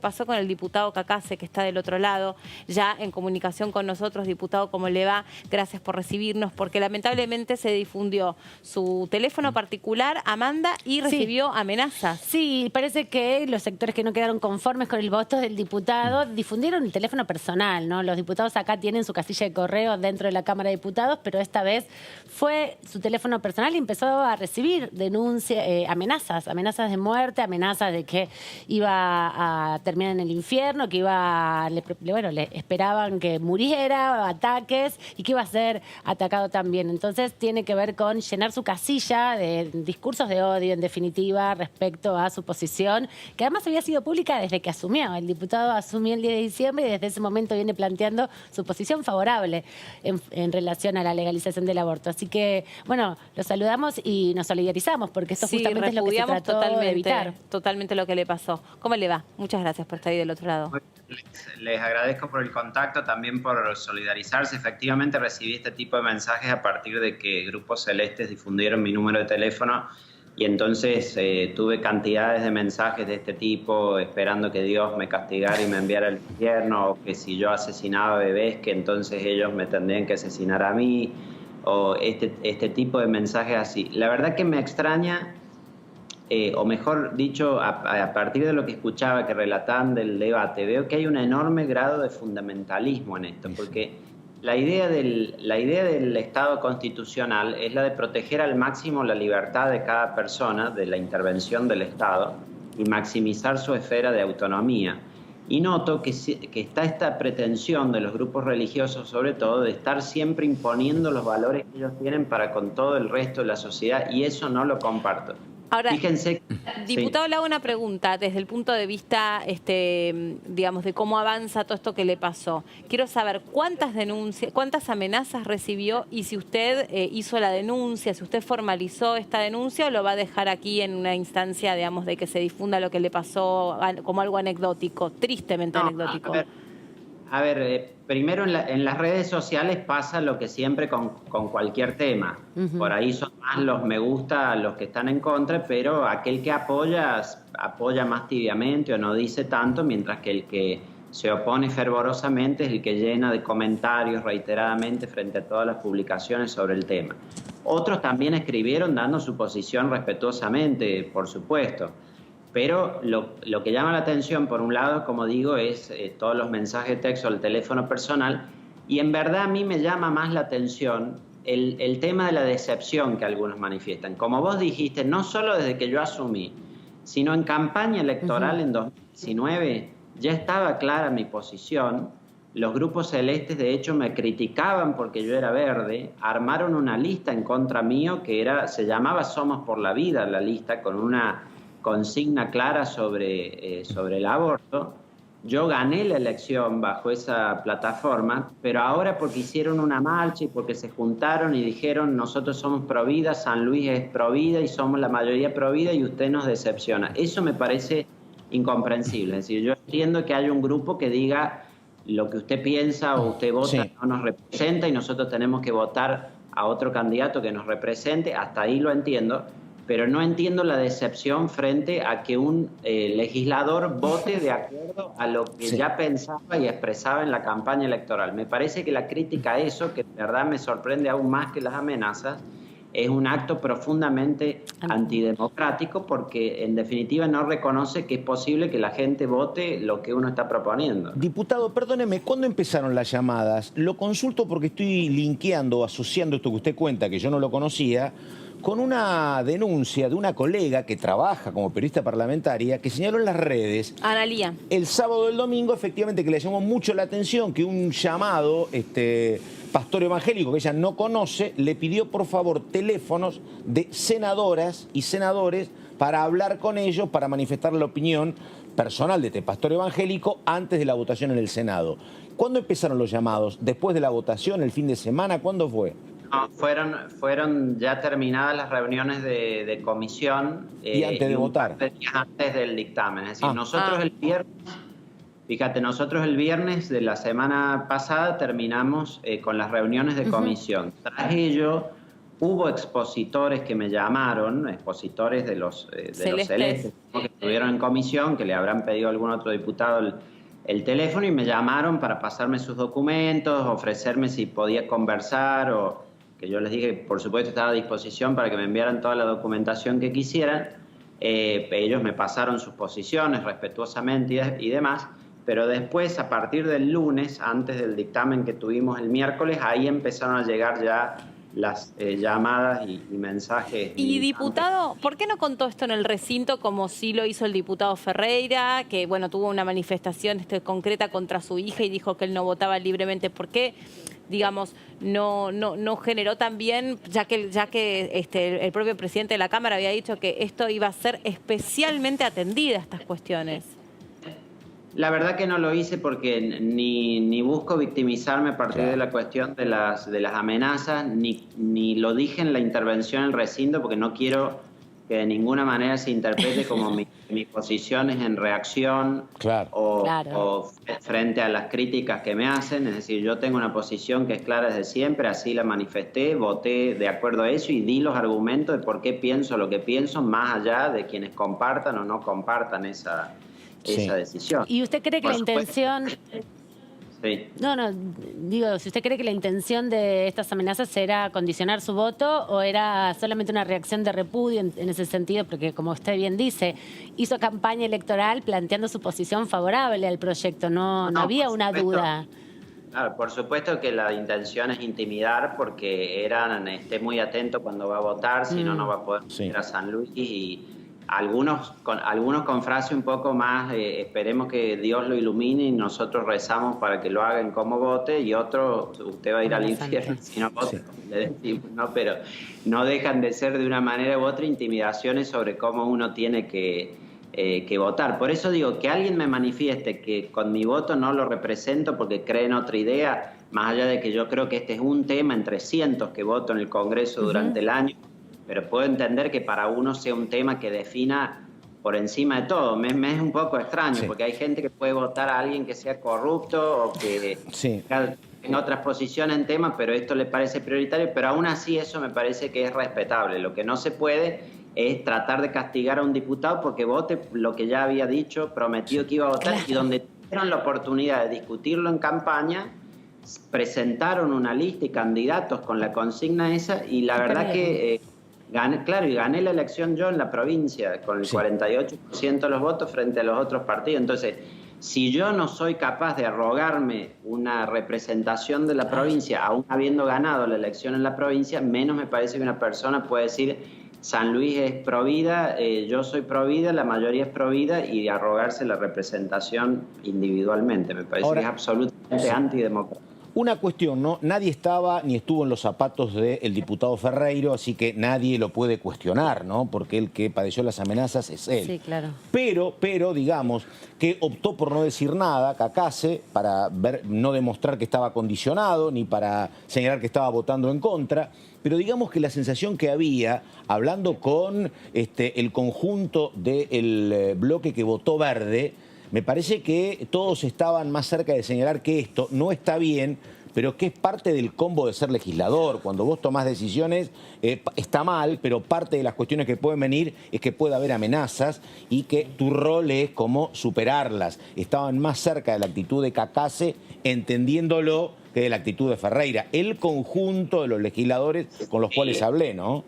Pasó con el diputado Cacase, que está del otro lado, ya en comunicación con nosotros. Diputado, ¿cómo le va? Gracias por recibirnos, porque lamentablemente se difundió su teléfono particular, Amanda, y recibió amenazas. Sí, parece que los sectores que no quedaron conformes con el voto del diputado difundieron el teléfono personal, ¿no? Los diputados acá tienen su casilla de correo dentro de la Cámara de Diputados, pero esta vez fue su teléfono personal y empezó a recibir denuncias, amenazas de muerte, amenazas de que iba a terminar en el infierno, que le esperaban que muriera, ataques, y que iba a ser atacado también. Entonces tiene que ver con llenar su casilla de discursos de odio, en definitiva, respecto a su posición, que además había sido pública desde que asumió. El diputado asumió el 10 de diciembre y desde ese momento viene planteando su posición favorable en relación a la legalización del aborto. Así que, bueno, lo saludamos y nos solidarizamos, porque esto justamente es lo que se trató de evitar. Totalmente lo que le pasó. ¿Cómo le va? Muchas gracias por estar ahí del otro lado. Les agradezco por el contacto, también por solidarizarse. Efectivamente recibí este tipo de mensajes a partir de que grupos celestes difundieron mi número de teléfono y entonces tuve cantidades de mensajes de este tipo, esperando que Dios me castigara y me enviara al infierno, o que si yo asesinaba bebés, que entonces ellos me tendrían que asesinar a mí, o este tipo de mensajes así. La verdad que me extraña, o mejor dicho, a partir de lo que escuchaba que relataban del debate, veo que hay un enorme grado de fundamentalismo en esto, porque la idea del Estado constitucional es la de proteger al máximo la libertad de cada persona de la intervención del Estado y maximizar su esfera de autonomía. Y noto que está esta pretensión de los grupos religiosos, sobre todo, de estar siempre imponiendo los valores que ellos tienen para con todo el resto de la sociedad, y eso no lo comparto. Ahora, fíjense, diputado, le hago una pregunta desde el punto de vista, digamos, de cómo avanza todo esto que le pasó. Quiero saber cuántas denuncias, cuántas amenazas recibió, y si usted hizo la denuncia, si usted formalizó esta denuncia, o lo va a dejar aquí en una instancia, digamos, de que se difunda lo que le pasó como algo anecdótico, tristemente anecdótico. A ver, primero en las redes sociales pasa lo que siempre con cualquier tema. Por ahí son más los me gusta los que están en contra, pero aquel que apoya más tibiamente o no dice tanto, mientras que el que se opone fervorosamente es el que llena de comentarios reiteradamente frente a todas las publicaciones sobre el tema. Otros también escribieron dando su posición respetuosamente, por supuesto. Pero lo que llama la atención, por un lado, como digo, es todos los mensajes de texto al teléfono personal, y en verdad a mí me llama más la atención el tema de la decepción que algunos manifiestan. Como vos dijiste, no solo desde que yo asumí, sino en campaña electoral en 2019 ya estaba clara mi posición. Los grupos celestes, de hecho, me criticaban porque yo era verde, armaron una lista en contra mío que se llamaba Somos por la Vida, la lista, con una consigna clara sobre el aborto. Yo gané la elección bajo esa plataforma, pero ahora porque hicieron una marcha y porque se juntaron y dijeron nosotros somos provida, San Luis es provida y somos la mayoría provida y usted nos decepciona. Eso me parece incomprensible. Es decir, yo entiendo que haya un grupo que diga lo que usted piensa o usted vota no nos representa y nosotros tenemos que votar a otro candidato que nos represente, hasta ahí lo entiendo. Pero no entiendo la decepción frente a que un legislador vote de acuerdo a lo que ya pensaba y expresaba en la campaña electoral. Me parece que la crítica a eso, que de verdad me sorprende aún más que las amenazas, es un acto profundamente antidemocrático, porque en definitiva no reconoce que es posible que la gente vote lo que uno está proponiendo. Diputado, perdóneme, ¿cuándo empezaron las llamadas? Lo consulto porque estoy linkeando, asociando esto que usted cuenta, que yo no lo conocía, con una denuncia de una colega que trabaja como periodista parlamentaria que señaló en las redes, Analía, el sábado o el domingo, efectivamente, que le llamó mucho la atención que un llamado pastor evangélico que ella no conoce le pidió por favor teléfonos de senadoras y senadores para hablar con ellos, para manifestar la opinión personal de este pastor evangélico antes de la votación en el Senado. ¿Cuándo empezaron los llamados? ¿Después de la votación, el fin de semana? ¿Cuándo fue? No, fueron ya terminadas las reuniones de comisión. Y antes de votar. Antes del dictamen. Es decir, nosotros el viernes, fíjate, nosotros el viernes de la semana pasada terminamos con las reuniones de comisión. Tras ello, Hubo expositores que me llamaron, expositores de los Celestes, que estuvieron en comisión, que le habrán pedido a algún otro diputado el teléfono y me llamaron para pasarme sus documentos, ofrecerme si podía conversar o que yo les dije, por supuesto, estaba a disposición para que me enviaran toda la documentación que quisieran. Ellos me pasaron sus posiciones respetuosamente y demás, pero después, a partir del lunes, antes del dictamen que tuvimos el miércoles, ahí empezaron a llegar ya las llamadas y mensajes. Y diputado, ¿por qué no contó esto en el recinto como sí lo hizo el diputado Ferreira, que bueno, tuvo una manifestación concreta contra su hija y dijo que él no votaba libremente? ¿Por qué, digamos, no generó también, ya que el propio presidente de la Cámara había dicho que esto iba a ser especialmente atendida, estas cuestiones? La verdad que no lo hice porque ni busco victimizarme a partir de la cuestión de las amenazas, ni lo dije en la intervención en el recinto porque no quiero que de ninguna manera se interprete como mis posiciones en reacción o frente a las críticas que me hacen. Es decir, yo tengo una posición que es clara desde siempre, así la manifesté, voté de acuerdo a eso y di los argumentos de por qué pienso lo que pienso, más allá de quienes compartan o no compartan esa decisión. ¿Y usted cree que la intención... Sí. Digo, si usted cree que la intención de estas amenazas era condicionar su voto o era solamente una reacción de repudio en ese sentido, porque como usted bien dice, hizo campaña electoral planteando su posición favorable al proyecto, no había una duda. Claro, por supuesto que la intención es intimidar porque esté muy atento cuando va a votar, si no va a poder ir a San Luis y... Algunos con frase un poco más, esperemos que Dios lo ilumine y nosotros rezamos para que lo hagan como vote, y otros, usted va a ir al infierno si no vota, le decimos, ¿no? Pero no dejan de ser de una manera u otra intimidaciones sobre cómo uno tiene que votar. Por eso digo, que alguien me manifieste que con mi voto no lo represento porque cree en otra idea, más allá de que yo creo que este es un tema entre cientos que voto en el Congreso durante el año, pero puedo entender que para uno sea un tema que defina por encima de todo. Me es un poco extraño, porque hay gente que puede votar a alguien que sea corrupto o que tenga otras posiciones en temas, pero esto le parece prioritario, pero aún así eso me parece que es respetable. Lo que no se puede es tratar de castigar a un diputado porque vote lo que ya había dicho, prometido que iba a votar, y donde tuvieron la oportunidad de discutirlo en campaña, presentaron una lista y candidatos con la consigna esa, y la verdad que... gané la elección yo en la provincia con el 48% de los votos frente a los otros partidos. Entonces, si yo no soy capaz de arrogarme una representación de la provincia, aún habiendo ganado la elección en la provincia, menos me parece que una persona puede decir San Luis es provida, yo soy provida, la mayoría es provida, y arrogarse la representación individualmente. Me parece que es absolutamente antidemocrático. Una cuestión, ¿no? Nadie estaba ni estuvo en los zapatos del diputado Ferreiro, así que nadie lo puede cuestionar, ¿no? Porque el que padeció las amenazas es él. Sí, claro. Pero, digamos, que optó por no decir nada, Cacase, para no demostrar que estaba condicionado, ni para señalar que estaba votando en contra. Pero digamos que la sensación que había, hablando con el conjunto del bloque que votó verde, me parece que todos estaban más cerca de señalar que esto no está bien, pero que es parte del combo de ser legislador. Cuando vos tomás decisiones, está mal, pero parte de las cuestiones que pueden venir es que puede haber amenazas y que tu rol es como superarlas. Estaban más cerca de la actitud de Cacase, entendiéndolo, que de la actitud de Ferreira. El conjunto de los legisladores con los cuales hablé, ¿no?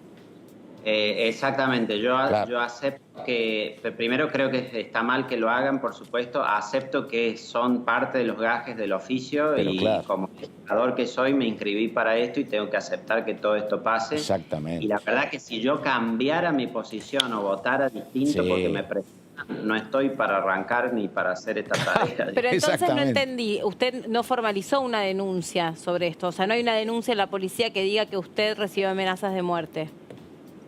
Exactamente, yo acepto que, primero creo que está mal que lo hagan, por supuesto, acepto que son parte de los gajes del oficio, pero como legislador que soy me inscribí para esto y tengo que aceptar que todo esto pase. Exactamente. Y la verdad que si yo cambiara mi posición o votara distinto porque me presionan, no estoy para arrancar ni para hacer esta tarea. Pero entonces no entendí, usted no formalizó una denuncia sobre esto, o sea, no hay una denuncia en la policía que diga que usted recibe amenazas de muerte.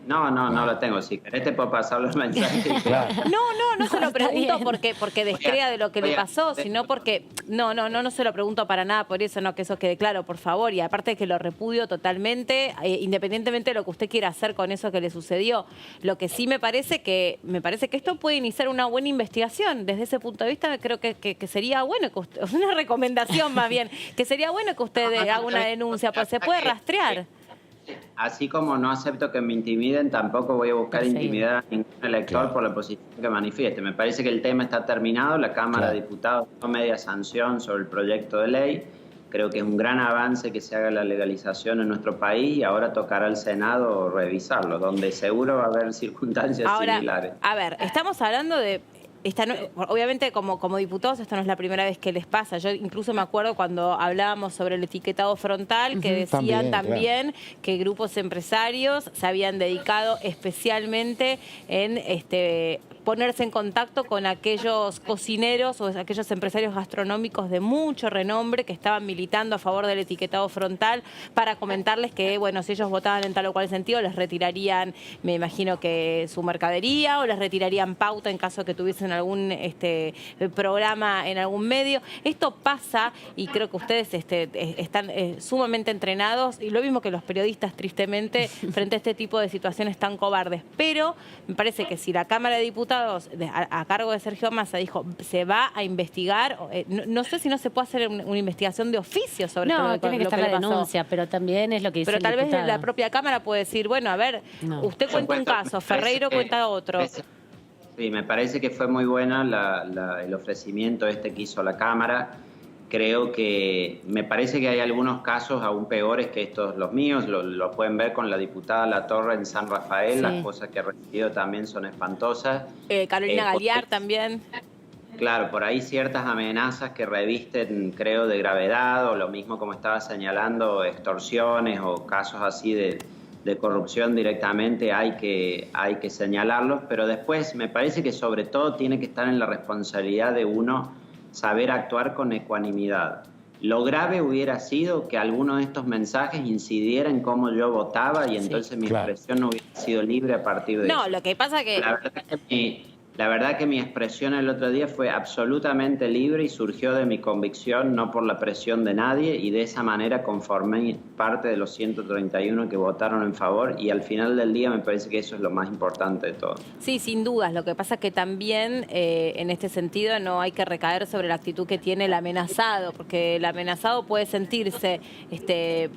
No lo tengo. Si querés te puedo pasar los mensajes. No se lo pregunto porque descrea de lo que le pasó, sino porque... No se lo pregunto para nada por eso, no, que eso quede claro, por favor. Y aparte de que lo repudio totalmente, independientemente de lo que usted quiera hacer con eso que le sucedió. Lo que sí me parece que esto puede iniciar una buena investigación. Desde ese punto de vista creo que sería bueno, una recomendación más bien, que sería bueno que usted haga una denuncia, pues se puede rastrear. así como no acepto que me intimiden, tampoco voy a buscar intimidar a ningún elector por la posición que manifieste. Me parece que el tema está terminado. La Cámara de Diputados dio media sanción sobre el proyecto de ley. Creo que es un gran avance que se haga la legalización en nuestro país y ahora tocará al Senado revisarlo, donde seguro va a haber circunstancias similares. A ver, estamos hablando de... obviamente, como diputados, esta no es la primera vez que les pasa. Yo incluso me acuerdo cuando hablábamos sobre el etiquetado frontal, que decían también que grupos empresarios se habían dedicado especialmente en ponerse en contacto con aquellos cocineros o aquellos empresarios gastronómicos de mucho renombre que estaban militando a favor del etiquetado frontal para comentarles que, bueno, si ellos votaban en tal o cual sentido, les retirarían, me imagino que su mercadería, o les retirarían pauta en caso de que tuviesen algún programa en algún medio. Esto pasa, y creo que ustedes están sumamente entrenados, y lo mismo que los periodistas, tristemente, frente a este tipo de situaciones tan cobardes. Pero me parece que si la Cámara de Diputados, a cargo de Sergio Massa, dijo se va a investigar, no sé si no se puede hacer una investigación de oficio sobre todo. No, tiene que estar la denuncia, pero también es lo que dice el diputado. Pero tal vez la propia Cámara puede decir, bueno, a ver, usted cuenta un caso, Ferreiro cuenta otro. Sí, me parece que fue muy buena el ofrecimiento que hizo la Cámara. Creo que me parece que hay algunos casos aún peores que estos, los míos. Lo pueden ver con la diputada Latorre en San Rafael. Las cosas que ha recibido también son espantosas. Carolina Galiar también. Claro, por ahí ciertas amenazas que revisten, creo, de gravedad, o lo mismo como estaba señalando, extorsiones o casos así de corrupción directamente, hay que señalarlos. Pero después me parece que sobre todo tiene que estar en la responsabilidad de uno saber actuar con ecuanimidad. Lo grave hubiera sido que alguno de estos mensajes incidiera en cómo yo votaba y entonces mi expresión no hubiera sido libre a partir de eso. No, lo que pasa que... La verdad que mi expresión el otro día fue absolutamente libre y surgió de mi convicción, no por la presión de nadie, y de esa manera conformé parte de los 131 que votaron en favor, y al final del día me parece que eso es lo más importante de todo. Sí, sin dudas. Lo que pasa es que también en este sentido no hay que recaer sobre la actitud que tiene el amenazado, porque el amenazado puede sentirse,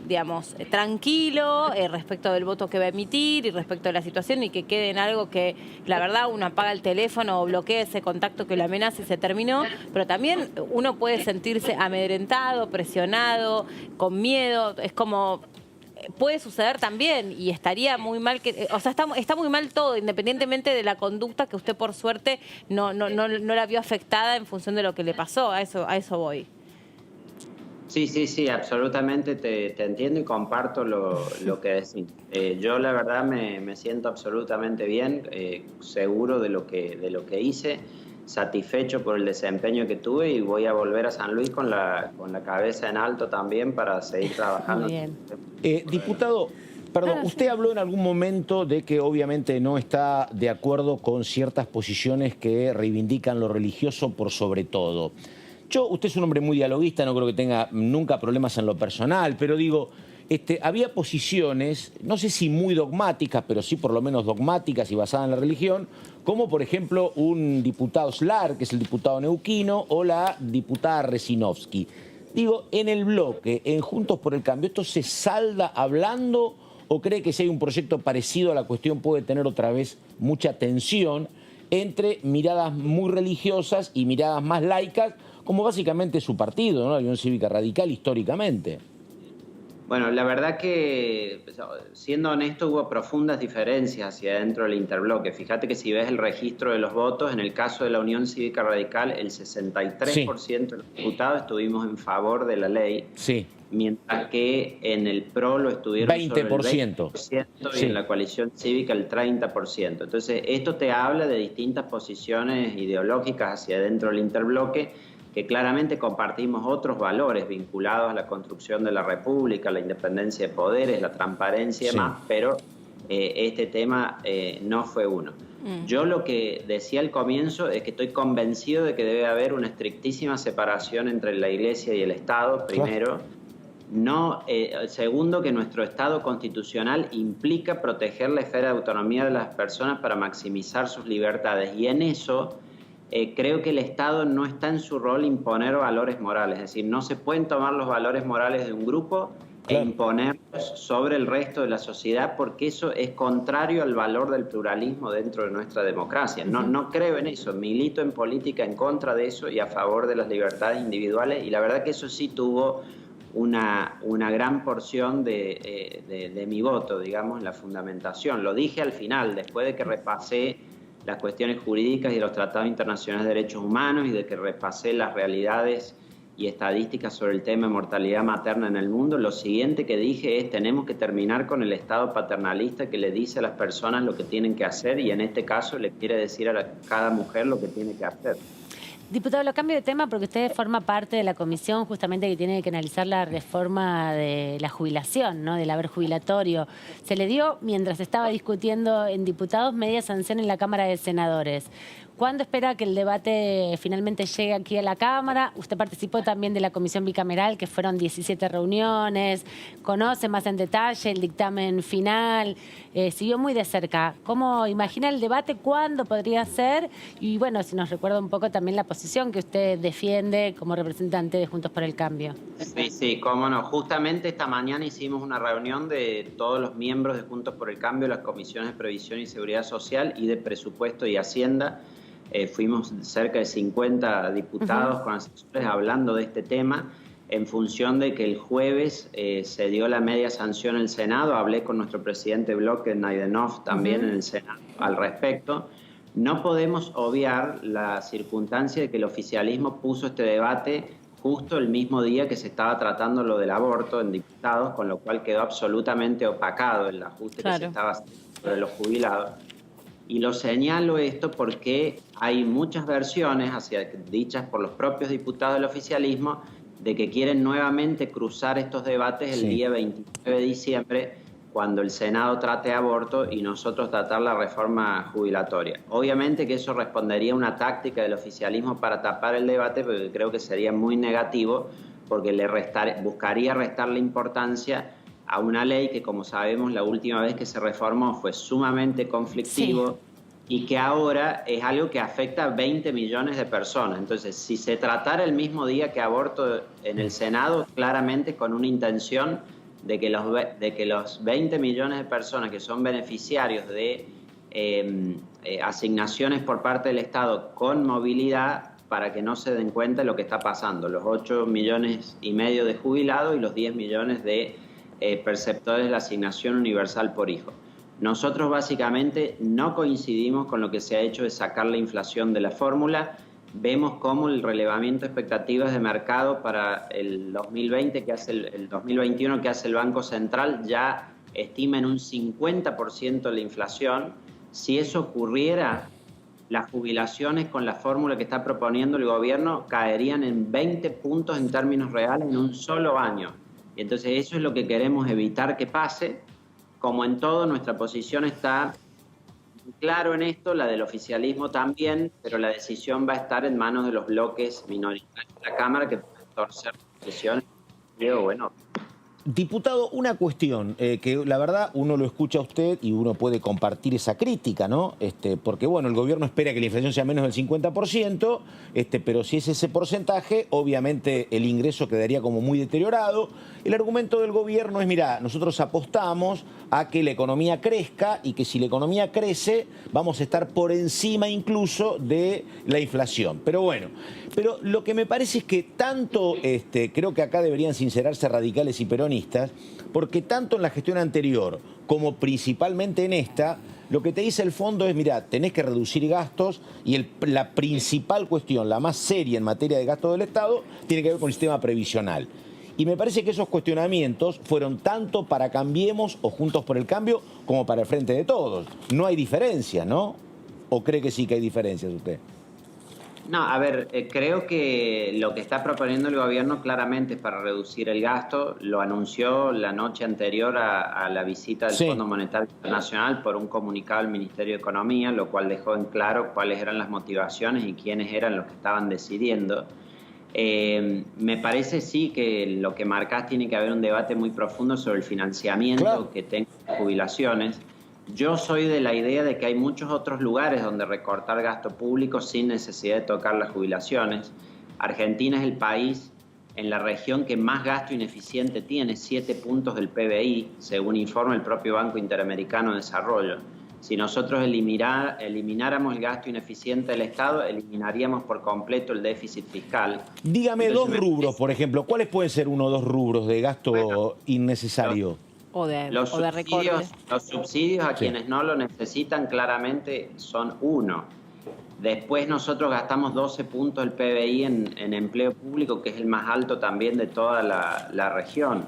digamos, tranquilo respecto del voto que va a emitir y respecto de la situación, y que quede en algo que, la verdad, uno apaga el teléfono o bloquea ese contacto que lo amenaza y se terminó, pero también uno puede sentirse amedrentado, presionado, con miedo. Es como... puede suceder también, y estaría muy mal que, o sea, está muy mal todo, independientemente de la conducta que usted por suerte no la vio afectada en función de lo que le pasó. A eso voy. Sí, absolutamente te entiendo y comparto lo que decís. Yo la verdad me siento absolutamente bien, seguro de lo que hice, satisfecho por el desempeño que tuve, y voy a volver a San Luis con la cabeza en alto también para seguir trabajando. Muy bien. Diputado, perdón, usted habló en algún momento de que obviamente no está de acuerdo con ciertas posiciones que reivindican lo religioso por sobre todo. Usted es un hombre muy dialoguista, no creo que tenga nunca problemas en lo personal, pero digo, había posiciones, no sé si muy dogmáticas, pero sí por lo menos dogmáticas y basadas en la religión, como por ejemplo un diputado Slar, que es el diputado neuquino, o la diputada Resinovsky. Digo, en el bloque, en Juntos por el Cambio, ¿esto se salda hablando o cree que si hay un proyecto parecido a la cuestión puede tener otra vez mucha tensión entre miradas muy religiosas y miradas más laicas, como básicamente su partido, ¿no? La Unión Cívica Radical, históricamente? Bueno, la verdad que, siendo honesto, hubo profundas diferencias hacia dentro del interbloque. Fíjate que si ves el registro de los votos, en el caso de la Unión Cívica Radical, el 63% de los diputados estuvimos en favor de la ley, mientras que en el PRO lo estuvieron 20%. Sobre el 20%, y en la coalición cívica el 30%. Entonces, esto te habla de distintas posiciones ideológicas hacia dentro del interbloque, que claramente compartimos otros valores vinculados a la construcción de la República, la independencia de poderes, la transparencia y demás, pero este tema no fue uno. Yo lo que decía al comienzo es que estoy convencido de que debe haber una estrictísima separación entre la Iglesia y el Estado, primero. Segundo, que nuestro Estado constitucional implica proteger la esfera de autonomía de las personas para maximizar sus libertades, y en eso... creo que el Estado no está en su rol imponer valores morales, es decir, no se pueden tomar los valores morales de un grupo e imponerlos sobre el resto de la sociedad, porque eso es contrario al valor del pluralismo dentro de nuestra democracia. No creo en eso, milito en política en contra de eso y a favor de las libertades individuales, y la verdad que eso sí tuvo una gran porción de mi voto, digamos, en la fundamentación. Lo dije al final, después de que repasé las cuestiones jurídicas y los tratados internacionales de derechos humanos y de que repasé las realidades y estadísticas sobre el tema de mortalidad materna en el mundo, lo siguiente que dije es: tenemos que terminar con el Estado paternalista que le dice a las personas lo que tienen que hacer, y en este caso le quiere decir a cada mujer lo que tiene que hacer. Diputado, lo cambio de tema porque usted forma parte de la comisión justamente que tiene que analizar la reforma de la jubilación, ¿no? Del haber jubilatorio. Se le dio, mientras estaba discutiendo en diputados, media sanción en la Cámara de Senadores. ¿Cuándo espera que el debate finalmente llegue aquí a la Cámara? Usted participó también de la comisión bicameral, que fueron 17 reuniones, conoce más en detalle el dictamen final, siguió muy de cerca. ¿Cómo imagina el debate? ¿Cuándo podría ser? Y bueno, si nos recuerda un poco también la posición que usted defiende como representante de Juntos por el Cambio. Sí, cómo no. Justamente esta mañana hicimos una reunión de todos los miembros de Juntos por el Cambio, las comisiones de Previsión y Seguridad Social y de Presupuesto y Hacienda. Fuimos cerca de 50 diputados con asesores hablando de este tema, en función de que el jueves se dio la media sanción en el Senado. Hablé con nuestro presidente bloque, Naidenov, también en el Senado al respecto. No podemos obviar la circunstancia de que el oficialismo puso este debate justo el mismo día que se estaba tratando lo del aborto en diputados, con lo cual quedó absolutamente opacado el ajuste que se estaba haciendo sobre los jubilados. Y lo señalo esto porque hay muchas versiones dichas por los propios diputados del oficialismo de que quieren nuevamente cruzar estos debates el día 29 de diciembre, cuando el Senado trate aborto y nosotros tratar la reforma jubilatoria. Obviamente que eso respondería a una táctica del oficialismo para tapar el debate, pero creo que sería muy negativo, porque buscaría restarle importancia a una ley que, como sabemos, la última vez que se reformó fue sumamente conflictivo y que ahora es algo que afecta a 20 millones de personas. Entonces, si se tratara el mismo día que aborto en el Senado, claramente con una intención de que los 20 millones de personas que son beneficiarios de asignaciones por parte del Estado con movilidad, para que no se den cuenta de lo que está pasando, los 8,5 millones de jubilados y los 10 millones de perceptores de la asignación universal por hijo. Nosotros básicamente no coincidimos con lo que se ha hecho de sacar la inflación de la fórmula. Vemos cómo el relevamiento de expectativas de mercado para el 2020 el 2021 que hace el Banco Central ya estima en un 50% la inflación. Si eso ocurriera, las jubilaciones con la fórmula que está proponiendo el gobierno caerían en 20 puntos en términos reales en un solo año. Y entonces eso es lo que queremos evitar que pase. Como en todo, nuestra posición está claro en esto, la del oficialismo también, pero la decisión va a estar en manos de los bloques minoritarios de la Cámara, que pueden torcer posiciones. Bueno. Diputado, una cuestión que la verdad uno lo escucha a usted y uno puede compartir esa crítica, ¿no? Porque bueno, el gobierno espera que la inflación sea menos del 50%, pero si es ese porcentaje, obviamente el ingreso quedaría como muy deteriorado. El argumento del gobierno es: mira, nosotros apostamos a que la economía crezca y que si la economía crece vamos a estar por encima incluso de la inflación. Pero bueno, lo que me parece es que tanto, creo que acá deberían sincerarse radicales y peronistas, porque tanto en la gestión anterior como principalmente en esta, lo que te dice el fondo es: mira, tenés que reducir gastos, y la principal cuestión, la más seria en materia de gasto del Estado, tiene que ver con el sistema previsional. Y me parece que esos cuestionamientos fueron tanto para Cambiemos o Juntos por el Cambio como para el Frente de Todos. No hay diferencia, ¿no? ¿O cree que sí que hay diferencias usted? No, a ver, creo que lo que está proponiendo el gobierno claramente es para reducir el gasto. Lo anunció la noche anterior a la visita del Fondo Monetario Internacional por un comunicado del Ministerio de Economía, lo cual dejó en claro cuáles eran las motivaciones y quiénes eran los que estaban decidiendo. Me parece sí que lo que marcás, tiene que haber un debate muy profundo sobre el financiamiento que tengan las jubilaciones. Yo soy de la idea de que hay muchos otros lugares donde recortar gasto público sin necesidad de tocar las jubilaciones. Argentina es el país en la región que más gasto ineficiente tiene, 7 puntos del PBI, según informa el propio Banco Interamericano de Desarrollo. Si nosotros elimináramos el gasto ineficiente del Estado, eliminaríamos por completo el déficit fiscal. Dígame Entonces, dos rubros, por ejemplo. ¿Cuáles pueden ser uno o dos rubros de gasto innecesario? Los recortes. Los subsidios a Sí. quienes no lo necesitan claramente son uno. Después nosotros gastamos 12 puntos del PBI en empleo público, que es el más alto también de toda la región.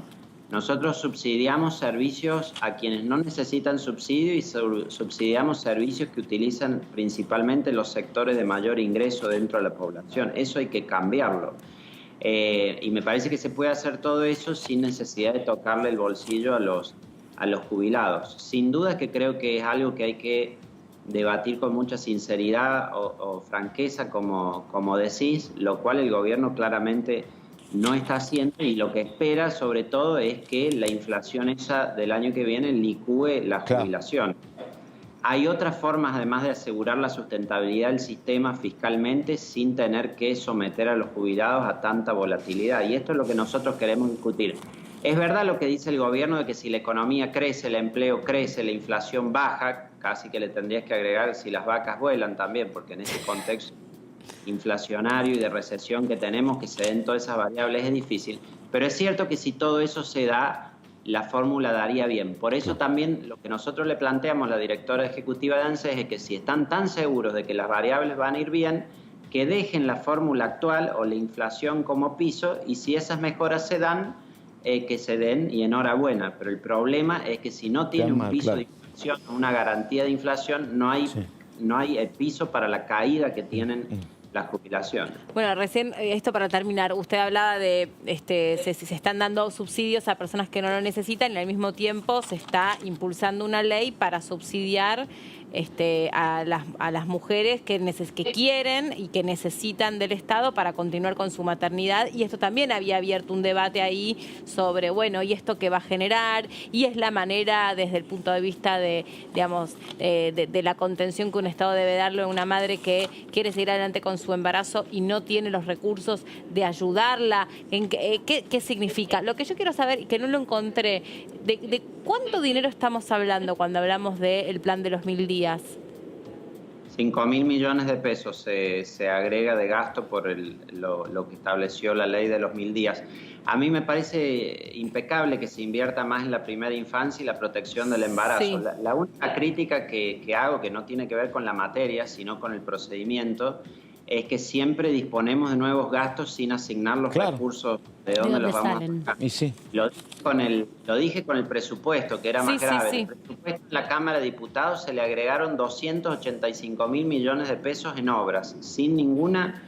Nosotros subsidiamos servicios a quienes no necesitan subsidio y subsidiamos servicios que utilizan principalmente los sectores de mayor ingreso dentro de la población. Eso hay que cambiarlo. Y me parece que se puede hacer todo eso sin necesidad de tocarle el bolsillo a los jubilados. Sin duda que creo que es algo que hay que debatir con mucha sinceridad o franqueza, como decís, lo cual el gobierno claramente no está haciendo, y lo que espera sobre todo es que la inflación esa del año que viene licúe la jubilación. Hay otras formas, además de asegurar la sustentabilidad del sistema fiscalmente, sin tener que someter a los jubilados a tanta volatilidad, y esto es lo que nosotros queremos discutir. Es verdad lo que dice el gobierno de que si la economía crece, el empleo crece, la inflación baja, casi que le tendrías que agregar si las vacas vuelan también, porque en ese contexto inflacionario y de recesión que tenemos, que se den todas esas variables, es difícil. Pero es cierto que si todo eso se da, la fórmula daría bien. Por eso también lo que nosotros le planteamos a la directora ejecutiva de ANSES es que si están tan seguros de que las variables van a ir bien, que dejen la fórmula actual o la inflación como piso, y si esas mejoras se dan, que se den, y enhorabuena. Pero el problema es que si no tiene un piso de inflación, una garantía de inflación, no hay piso para la caída que tienen las jubilaciones. Bueno, recién, esto para terminar, usted hablaba de se están dando subsidios a personas que no lo necesitan, y al mismo tiempo se está impulsando una ley para subsidiar a las mujeres que quieren y que necesitan del Estado para continuar con su maternidad, y esto también había abierto un debate ahí sobre, bueno, ¿y esto qué va a generar? Y es la manera, desde el punto de vista de la contención que un Estado debe darle a una madre que quiere seguir adelante con su embarazo y no tiene los recursos de ayudarla. ¿Qué significa? Lo que yo quiero saber, y que no lo encontré, de ¿cuánto dinero estamos hablando cuando hablamos del plan de los 1000 días? 5.000 millones de pesos se agrega de gasto por lo que estableció la ley de los 1000 días. A mí me parece impecable que se invierta más en la primera infancia y la protección del embarazo. Sí. La única crítica que hago, que no tiene que ver con la materia, sino con el procedimiento, es que siempre disponemos de nuevos gastos sin asignar los recursos de dónde los vamos a sacar. Y sí. Lo dije con el presupuesto, que era más grave. Sí. El presupuesto en la Cámara de Diputados se le agregaron 285.000 millones de pesos en obras, sin ninguna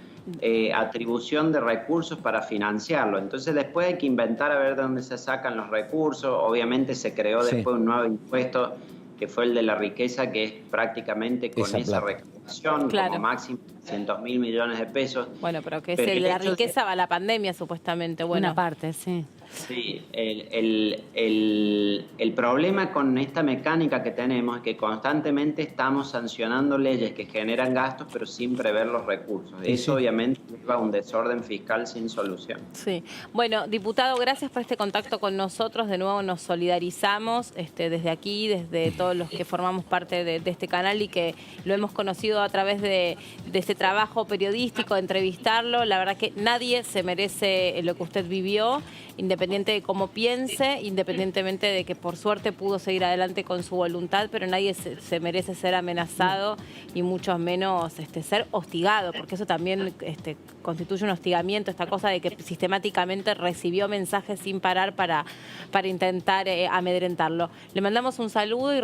atribución de recursos para financiarlo. Entonces después hay que inventar a ver de dónde se sacan los recursos. Obviamente se creó después un nuevo impuesto, que fue el de la riqueza, que es prácticamente con esa recaudación, como máximo 300.000 millones de pesos. Bueno, pero que la riqueza va a la pandemia, supuestamente. Bueno. Una parte, sí. Sí, el problema con esta mecánica que tenemos es que constantemente estamos sancionando leyes que generan gastos, pero sin prever los recursos. Eso obviamente lleva a un desorden fiscal sin solución. Sí. Bueno, diputado, gracias por este contacto con nosotros. De nuevo nos solidarizamos desde aquí, desde todos los que formamos parte de este canal y que lo hemos conocido a través de este trabajo periodístico, de entrevistarlo. La verdad que nadie se merece lo que usted vivió, independiente de cómo piense, independientemente de que por suerte pudo seguir adelante con su voluntad, pero nadie se merece ser amenazado y mucho menos ser hostigado, porque eso también constituye un hostigamiento, esta cosa de que sistemáticamente recibió mensajes sin parar para intentar amedrentarlo. Le mandamos un saludo y